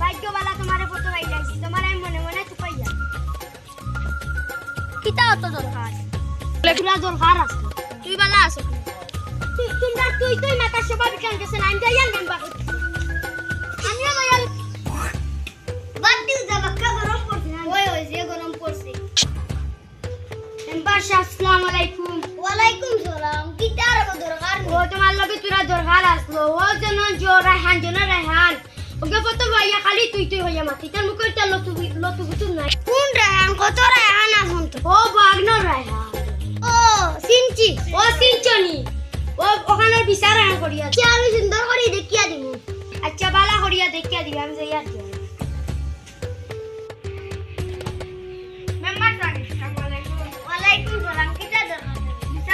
ভাগ্যবালা তোমারে ফটো পাইলাইছি তোমার আমি মনে মনে চুপাইয়া কিতা অত দরকার পুরা দরকার আছে তুই বালা আছো তুই মাথা সবাই বিকান গেছে না আমি যাই আর মেম্বার আমিও মায়ার বাদ দিও যা বাক্কা গরম পড়ছে ওই যে গরম পড়ছে মেম্বার আসসালামু আলাইকুম ওয়ালাইকুম সালাম কিতা আর দরকার ও তোমার লগে তুরা দরকার আসলো ও যেন জোরা রায়হান ওকে কত ভাইয়া খালি তুই হইয়া মাতি তার মুখে তেল লতু গুতু নাই কোন রায়হান কত রায়হান আসুন তো ও বাগনো রায়হান ও সিনচনি ও ওখানে বিচার করিয়া কি আমি সুন্দর করি দেখিয়া দিমু আচ্ছা বালা করিয়া দেখিয়া দিবি আমি যাইয়া